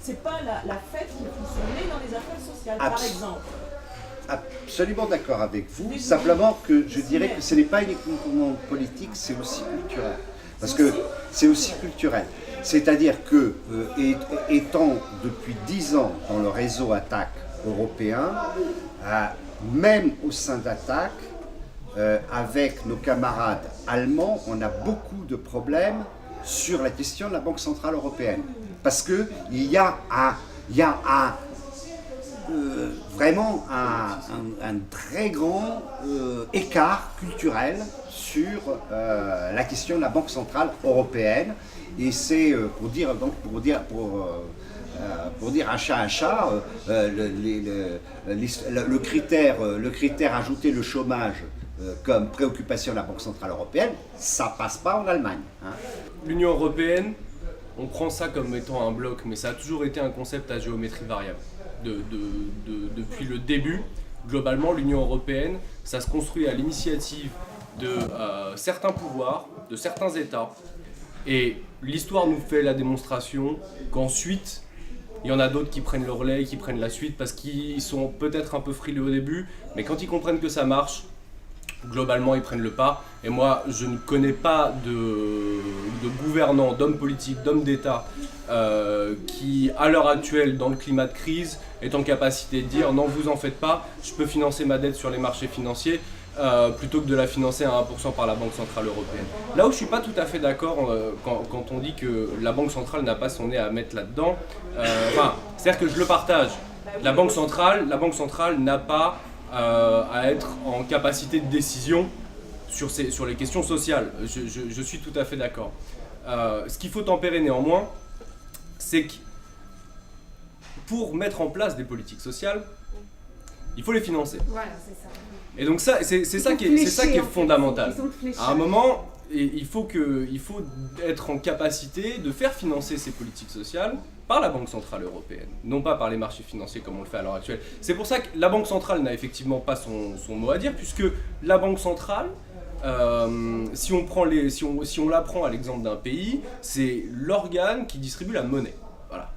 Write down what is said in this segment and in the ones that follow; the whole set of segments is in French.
c'est pas la fête qui fonctionnait dans les affaires sociales, par exemple. Absolument d'accord avec vous, simplement que je dirais que ce n'est pas uniquement politique, c'est aussi culturel. Parce que c'est aussi culturel. C'est-à-dire que, étant depuis 10 ans dans le réseau Attac européen, même au sein d'Attac, avec nos camarades allemands, on a beaucoup de problèmes sur la question de la Banque Centrale Européenne. Parce qu'il y a vraiment un très grand écart culturel sur la question de la Banque Centrale Européenne. Et c'est pour dire un chat, le critère ajouter le chômage comme préoccupation de la Banque Centrale Européenne, ça passe pas en Allemagne. Hein. L'Union Européenne, on prend ça comme étant un bloc, mais ça a toujours été un concept à géométrie variable. Depuis le début, globalement, l'Union Européenne, ça se construit à l'initiative de certains pouvoirs, de certains États. Et l'histoire nous fait la démonstration qu'ensuite, il y en a d'autres qui prennent le relais, qui prennent la suite, parce qu'ils sont peut-être un peu frileux au début, mais quand ils comprennent que ça marche, globalement, ils prennent le pas. Et moi, je ne connais pas de gouvernants, d'hommes politiques, d'hommes d'État qui, à l'heure actuelle, dans le climat de crise, est en capacité de dire « Non, vous en faites pas, je peux financer ma dette sur les marchés financiers plutôt que de la financer à 1% par la Banque Centrale Européenne. » Là où je ne suis pas tout à fait d'accord quand on dit que la Banque Centrale n'a pas son nez à mettre là-dedans, c'est-à-dire que je le partage. La Banque Centrale n'a pas à être en capacité de décision sur les questions sociales. Je suis tout à fait d'accord. Ce qu'il faut tempérer néanmoins, c'est que pour mettre en place des politiques sociales, il faut les financer. Voilà, c'est ça. Et donc ça, c'est ça qui est fondamental. À un moment, il faut être en capacité de faire financer ces politiques sociales par la Banque Centrale Européenne, non pas par les marchés financiers comme on le fait à l'heure actuelle. C'est pour ça que la Banque Centrale n'a effectivement pas son mot à dire, puisque la Banque Centrale, si on la prend à l'exemple d'un pays, c'est l'organe qui distribue la monnaie. Voilà.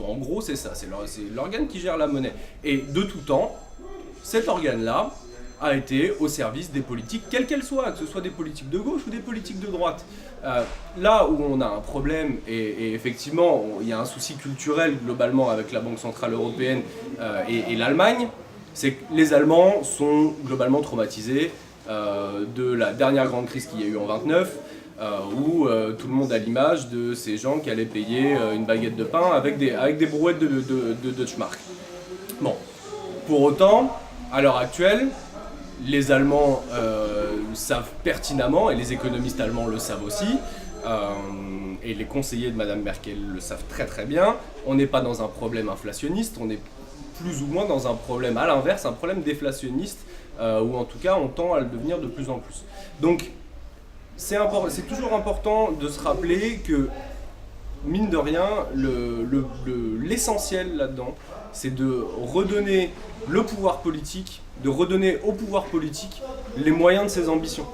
En gros, c'est ça, c'est l'organe qui gère la monnaie. Et de tout temps, cet organe-là a été au service des politiques, quelles qu'elles soient, que ce soit des politiques de gauche ou des politiques de droite. Là où on a un problème, et effectivement il y a un souci culturel globalement avec la Banque Centrale Européenne et l'Allemagne, c'est que les Allemands sont globalement traumatisés de la dernière grande crise qu'il y a eu en 29, où tout le monde a l'image de ces gens qui allaient payer une baguette de pain avec des brouettes de Deutschmark. Bon, pour autant, à l'heure actuelle, les Allemands savent pertinemment, et les économistes allemands le savent aussi, et les conseillers de Madame Merkel le savent très très bien, on n'est pas dans un problème inflationniste, on est plus ou moins dans un problème, à l'inverse, un problème déflationniste, ou en tout cas on tend à le devenir de plus en plus. Donc c'est toujours important de se rappeler que, mine de rien, l'essentiel là-dedans, c'est de redonner le pouvoir politique, de redonner au pouvoir politique les moyens de ses ambitions.